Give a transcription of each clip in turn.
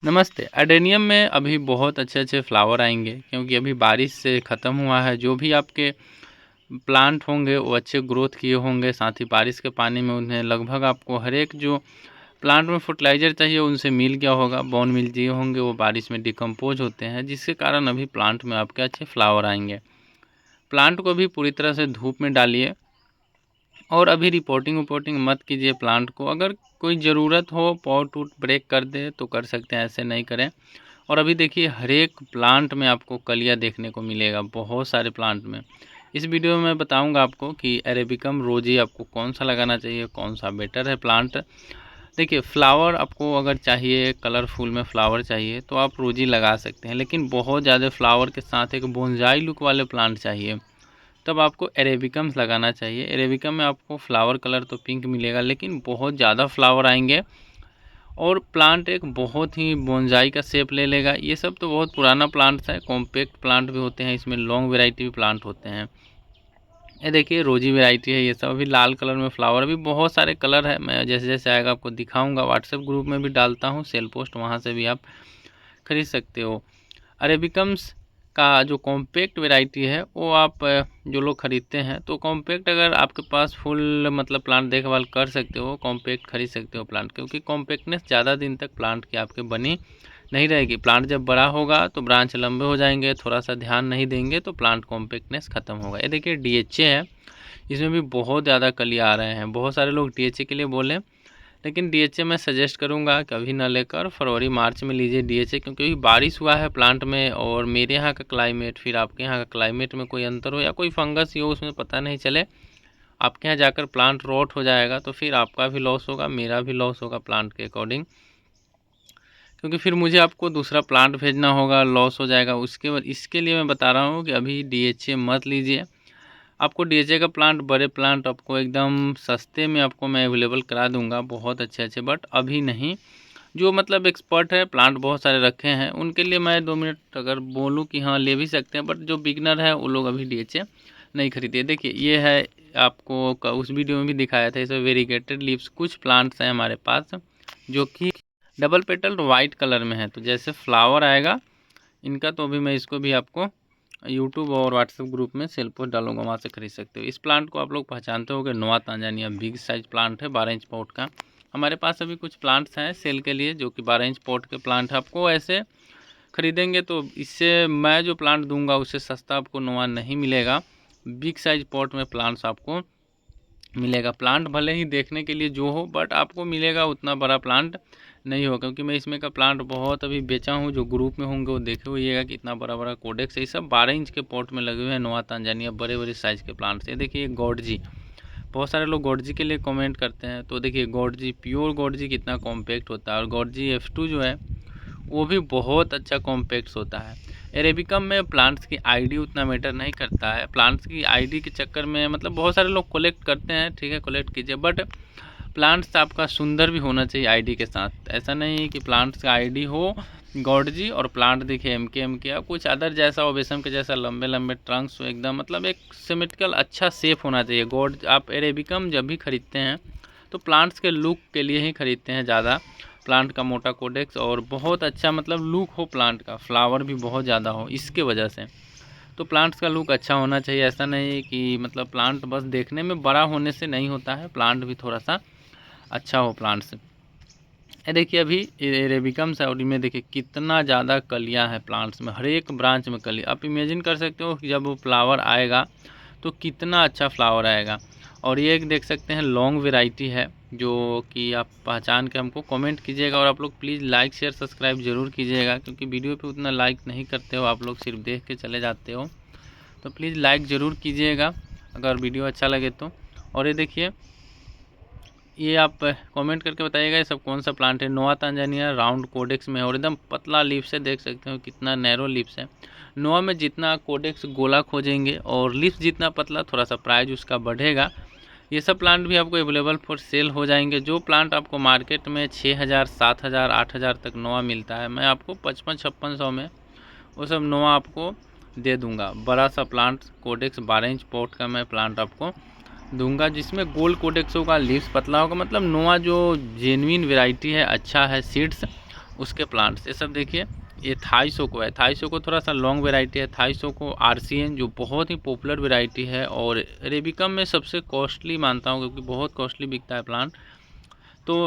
नमस्ते। एडेनियम में अभी बहुत अच्छे-अच्छे फ्लावर आएँगे क्योंकि अभी बारिश से ख़त्म हुआ है। जो भी आपके प्लांट होंगे वो अच्छे ग्रोथ किए होंगे, साथ ही बारिश के पानी में उन्हें लगभग आपको हर एक जो प्लांट में फर्टिलाइज़र चाहिए उनसे मिल गया होगा, बोन मिल दिए होंगे, वो बारिश में डिकम्पोज़ होते हैं, जिसके कारण अभी प्लांट में आपके अच्छे फ्लावर आएँगे। प्लांट को भी पूरी तरह से धूप में डालिए और अभी रिपोर्टिंग मत कीजिए प्लांट को। अगर कोई ज़रूरत हो पॉट वूट ब्रेक कर दे तो कर सकते हैं, ऐसे नहीं करें। और अभी देखिए हर एक प्लांट में आपको कलियाँ देखने को मिलेगा, बहुत सारे प्लांट में। इस वीडियो में मैं बताऊंगा आपको कि अरेबिकम रोजी आपको कौन सा लगाना चाहिए, कौन सा बेटर है प्लांट। देखिए फ्लावर आपको अगर चाहिए, कलरफुल में फ्लावर चाहिए तो आप रोजी लगा सकते हैं, लेकिन बहुत ज़्यादा फ्लावर के साथ एक बोनसाई लुक वाले प्लांट चाहिए तब आपको एरेबिकम्स लगाना चाहिए। एरेबिकम में आपको फ्लावर कलर तो पिंक मिलेगा, लेकिन बहुत ज़्यादा फ्लावर आएंगे और प्लांट एक बहुत ही बोनसाई का शेप ले लेगा। ये सब तो बहुत पुराना प्लांट्स है, कॉम्पैक्ट प्लांट भी होते हैं, इसमें लॉन्ग वैरायटी भी प्लांट होते हैं। ये देखिए रोजी वैरायटी है, ये सब अभी लाल कलर में फ्लावर, अभी बहुत सारे कलर है। मैं जैसे जैसे आएगा आपको दिखाऊंगा, व्हाट्सएप ग्रुप में भी डालता हूँ सेल पोस्ट, वहाँ से भी आप खरीद सकते हो। अरेबिकम्स का जो कॉम्पैक्ट वैरायटी है वो आप जो लोग ख़रीदते हैं तो कॉम्पैक्ट, अगर आपके पास फुल मतलब प्लांट देखभाल कर सकते हो, कॉम्पैक्ट खरीद सकते हो प्लांट, क्योंकि कॉम्पैक्टनेस ज़्यादा दिन तक प्लांट की आपके बनी नहीं रहेगी। प्लांट जब बड़ा होगा तो ब्रांच लंबे हो जाएंगे, थोड़ा सा ध्यान नहीं देंगे तो प्लांट कॉम्पैक्टनेस ख़त्म होगा। ये देखिए डीएचए है, इसमें भी बहुत ज़्यादा कली आ रहे हैं। बहुत सारे लोग डीएचए के लिए बोले, लेकिन डीएचए मैं सजेस्ट करूंगा कि अभी ना लेकर फरवरी मार्च में लीजिए डीएचए, क्योंकि अभी बारिश हुआ है प्लांट में और मेरे यहाँ का क्लाइमेट फिर आपके यहाँ का क्लाइमेट में कोई अंतर हो या कोई फंगस ही हो उसमें पता नहीं चले, आपके यहाँ जाकर प्लांट रॉट हो जाएगा तो फिर आपका भी लॉस होगा, मेरा भी लॉस होगा प्लांट के अकॉर्डिंग, क्योंकि फिर मुझे आपको दूसरा प्लांट भेजना होगा, लॉस हो जाएगा। उसके बाद इसके लिए मैं बता रहा हूँ कि अभी डीएचए मत लीजिए। आपको डीएचए का प्लांट, बड़े प्लांट आपको एकदम सस्ते में आपको मैं अवेलेबल करा दूंगा, बहुत अच्छे अच्छे, बट अभी नहीं। जो मतलब एक्सपर्ट है, प्लांट बहुत सारे रखे हैं, उनके लिए मैं 2 मिनट अगर बोलूं कि हाँ ले भी सकते हैं, बट जो बिगनर है वो लोग अभी डीएचए नहीं खरीदिए। देखिए ये है, आपको उस वीडियो में भी दिखाया था, इसमें वेरीगेटेड लीव्स कुछ प्लांट्स हैं हमारे पास जो कि डबल पेटल वाइट कलर में है। तो जैसे फ्लावर आएगा इनका, तो अभी मैं इसको भी आपको यूट्यूब और व्हाट्सएप ग्रुप में सेल पोस्ट डालूंगा, वहाँ से खरीद सकते हो। इस प्लांट को आप लोग पहचानते होंगे, नोआ तांजानिया, बिग साइज प्लांट है, 12 इंच पॉट का। हमारे पास अभी कुछ प्लांट्स हैं सेल के लिए जो कि 12 इंच पॉट के प्लांट है। आपको ऐसे खरीदेंगे तो इससे मैं जो प्लांट दूंगा उससे सस्ता आपको नोआ नहीं मिलेगा। बिग साइज पॉट में प्लांट्स आपको मिलेगा। प्लांट भले ही देखने के लिए जो हो, बट आपको मिलेगा उतना बड़ा प्लांट नहीं हो, क्योंकि मैं इसमें का प्लांट बहुत अभी बेचा हूँ। जो ग्रुप में होंगे वो देखे हुएगा कि इतना बड़ा बड़ा कोडेक्स है। ये सब 12 इंच के पॉट में लगे हुए हैं, नोआ तांजानिया, बड़े बड़े साइज़ के प्लांट्स है। देखिए गॉडजी, बहुत सारे लोग गॉडजी के लिए कमेंट करते हैं, तो देखिए गॉडजी, प्योर गॉडजी कितना कॉम्पैक्ट होता है। और गॉडजी F2 जो है वो भी बहुत अच्छा कॉम्पैक्ट होता है। अरेबिकम में प्लांट्स की आईडी उतना मैटर नहीं करता है। प्लांट्स की आईडी के चक्कर में मतलब बहुत सारे लोग कलेक्ट करते हैं, ठीक है कलेक्ट कीजिए, बट प्लांट्स आपका सुंदर भी होना चाहिए आईडी के साथ। ऐसा नहीं कि प्लांट्स का आईडी हो गॉडजी और प्लांट दिखे एम के या कुछ अदर जैसा हो, बेसम के जैसा लंबे लंबे ट्रंक्स हो एकदम, मतलब एक सिमेट्रिकल अच्छा शेप होना चाहिए। गॉड आप अरेबिकम जब भी खरीदते हैं तो प्लांट्स के लुक के लिए ही खरीदते हैं ज़्यादा। प्लांट का मोटा कोडेक्स और बहुत अच्छा मतलब लुक हो प्लांट का, फ्लावर भी बहुत ज़्यादा हो, इसके वजह से तो प्लांट्स का लुक अच्छा होना चाहिए। ऐसा नहीं कि मतलब प्लांट बस देखने में बड़ा होने से नहीं होता है, प्लांट भी थोड़ा सा अच्छा हो प्लांट से। ये देखिए अभी अरेबिकम साउडी में देखिए कितना ज़्यादा कलियां हैं प्लांट्स में, हर एक ब्रांच में कली। आप इमेजिन कर सकते हो कि जब वो फ्लावर आएगा तो कितना अच्छा फ्लावर आएगा। और ये एक देख सकते हैं लॉन्ग वैरायटी है जो कि आप पहचान के हमको कमेंट कीजिएगा। और आप लोग प्लीज़ लाइक शेयर सब्सक्राइब ज़रूर कीजिएगा, क्योंकि वीडियो पे उतना लाइक नहीं करते हो आप लोग, सिर्फ देख के चले जाते हो। तो प्लीज़ लाइक ज़रूर कीजिएगा अगर वीडियो अच्छा लगे तो। और ये देखिए ये आप कमेंट करके बताइएगा ये सब कौन सा प्लांट है। नोआ तांजानिया राउंड कोडेक्स में है और एकदम पतला लीव्स है, देख सकते हो कितना नैरो लीव्स है। नोआ में जितना कोडेक्स गोला खोजेंगे और लीव्स जितना पतला, थोड़ा सा प्राइस उसका बढ़ेगा। ये सब प्लांट भी आपको अवेलेबल फॉर सेल हो जाएंगे। जो प्लांट आपको मार्केट में 6000, 7000, 8000 तक नोआ मिलता है, मैं आपको 5500 में वो सब नोआ आपको दे दूँगा। बड़ा सा प्लांट कोडेक्स 12 इंच पॉट का मैं प्लांट आपको दूंगा, जिसमें गोल्ड कोडेक्स होगा, लीव्स पतला होगा। मतलब नोआ जो जेन्युइन वैरायटी है, अच्छा है सीड्स, उसके प्लांट्स। ये सब देखिए, ये थाईसोको है। थाईसोको थोड़ा सा लॉन्ग वेराइटी है। थाईसोको आरसीएन जो बहुत ही पॉपुलर वेराइटी है और अरेबिकम में सबसे कॉस्टली मानता हूँ, क्योंकि बहुत कॉस्टली बिकता है प्लांट। तो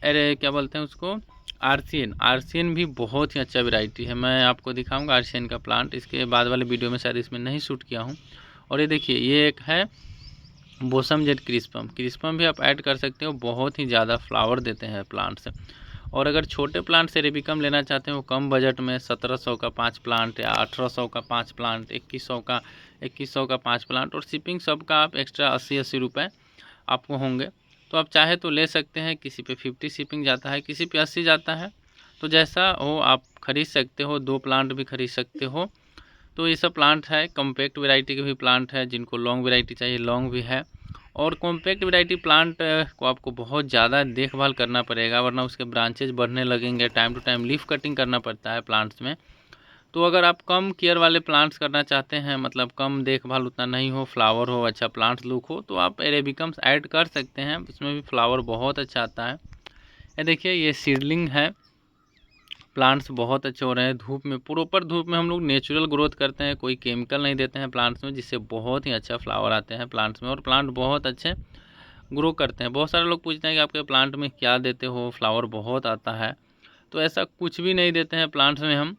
अरे क्या बोलते हैं उसको, आरसीएन। आरसीएन भी बहुत ही अच्छा वेराइटी है। मैं आपको दिखाऊंगा आरसीएन का प्लांट, इसके बाद वाले वीडियो में शायद इसमें नहीं शूट किया हूँ। और ये देखिए, ये एक है बोसम जेट क्रिस्पम। क्रिस्पम भी आप ऐड कर सकते हो, बहुत ही ज़्यादा फ्लावर देते हैं प्लांट से। और अगर छोटे प्लांट से अरेबिकम लेना चाहते हो कम बजट में, 1700 का 5 प्लांट या 1800 का 5 प्लांट, 2100 का 5 प्लांट, और शिपिंग सबका आप एक्स्ट्रा 80 रुपये आपको होंगे। तो आप चाहे तो ले सकते हैं। किसी पे 50 शिपिंग जाता है, किसी पे 80 जाता है, तो जैसा हो आप ख़रीद सकते हो। 2 प्लांट भी खरीद सकते हो। तो ये सब प्लांट है। कॉम्पैक्ट वैरायटी के भी प्लांट है, जिनको लॉन्ग वैरायटी चाहिए लॉन्ग भी है। और कॉम्पैक्ट वैरायटी प्लांट को आपको बहुत ज़्यादा देखभाल करना पड़ेगा, वरना उसके ब्रांचेज बढ़ने लगेंगे। Time to time leaf cutting करना पड़ता है प्लांट्स में। तो अगर आप कम केयर वाले प्लांट्स करना चाहते हैं, मतलब कम देखभाल उतना नहीं हो, फ्लावर हो, अच्छा प्लांट्स लुक हो, तो आप अरेबिकम्स ऐड कर सकते हैं। उसमें भी फ्लावर बहुत अच्छा आता है। ये देखिए, ये सीडलिंग है। प्लांट्स बहुत अच्छे हो रहे हैं। धूप में, प्रॉपर धूप में हम लोग नेचुरल ग्रोथ करते हैं, कोई केमिकल नहीं देते हैं प्लांट्स में, जिससे बहुत ही अच्छा फ्लावर आते हैं प्लांट्स में और प्लांट बहुत अच्छे ग्रो करते हैं। बहुत सारे लोग पूछते हैं कि आपके प्लांट में क्या देते हो, फ्लावर बहुत आता है। तो ऐसा कुछ भी नहीं देते हैं प्लांट्स में हम।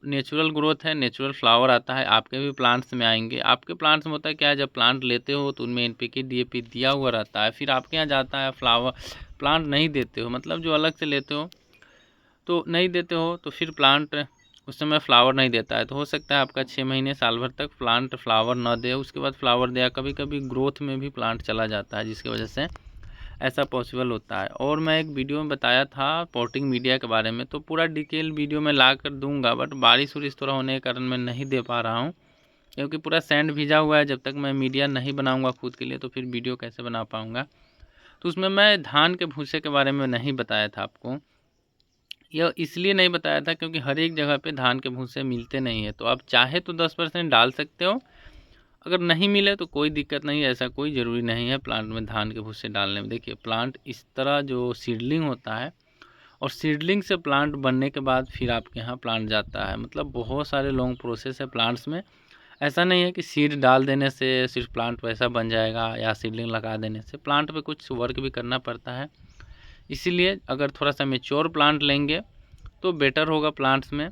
नेचुरल ग्रोथ है, नेचुरल फ्लावर आता है। आपके भी प्लांट्स में आएंगे। आपके प्लांट्स में होता है क्या है, जब प्लांट लेते हो तो उनमें एनपीके डीएपी दिया हुआ रहता है, फिर आपके यहाँ जाता है फ्लावर, प्लांट नहीं देते हो, मतलब जो अलग से लेते हो तो नहीं देते हो, तो फिर प्लांट उस समय फ्लावर नहीं देता है। तो हो सकता है आपका 6 महीने साल भर तक प्लांट फ्लावर ना दे, उसके बाद फ्लावर दे। कभी कभी ग्रोथ में भी प्लांट चला जाता है, जिसकी वजह से ऐसा पॉसिबल होता है। और मैं एक वीडियो में बताया था पॉटिंग मीडिया के बारे में, तो पूरा डिटेल वीडियो में ला कर दूँगा, बट बारिश उरिश थोड़ा होने के कारण मैं नहीं दे पा रहा हूँ, क्योंकि पूरा सैंड भीजा हुआ है। जब तक मैं मीडिया नहीं बनाऊँगा खुद के लिए, तो फिर वीडियो कैसे बना पाऊँगा। तो उसमें मैं धान के भूसे के बारे में नहीं बताया था आपको। यह इसलिए नहीं बताया था क्योंकि हर एक जगह पे धान के भूसे मिलते नहीं है। तो आप चाहे तो 10% डाल सकते हो, अगर नहीं मिले तो कोई दिक्कत नहीं है। ऐसा कोई ज़रूरी नहीं है प्लांट में धान के भूसे डालने में। देखिए, प्लांट इस तरह जो सीडलिंग होता है, और सीडलिंग से प्लांट बनने के बाद फिर आपके यहाँ प्लांट जाता है। मतलब बहुत सारे लॉन्ग प्रोसेस है प्लांट्स में। ऐसा नहीं है कि सीड डाल देने से सिर्फ प्लांट वैसा बन जाएगा, या सीडलिंग लगा देने से। प्लांट पे कुछ वर्क भी करना पड़ता है। इसीलिए अगर थोड़ा सा मेच्योर प्लांट लेंगे तो बेटर होगा। प्लांट्स में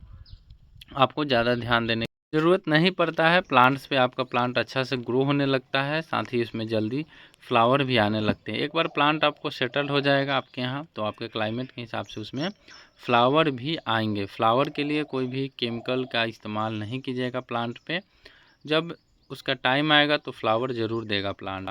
आपको ज़्यादा ध्यान देने की ज़रूरत नहीं पड़ता है। प्लांट्स पे आपका प्लांट अच्छा से ग्रो होने लगता है, साथ ही इसमें जल्दी फ्लावर भी आने लगते हैं। एक बार प्लांट आपको सेटल हो जाएगा आपके यहाँ, तो आपके क्लाइमेट के हिसाब से उसमें फ्लावर भी आएंगे। फ्लावर के लिए कोई भी केमिकल का इस्तेमाल नहीं कीजिएगा प्लांट पे। जब उसका टाइम आएगा तो फ्लावर ज़रूर देगा प्लांट।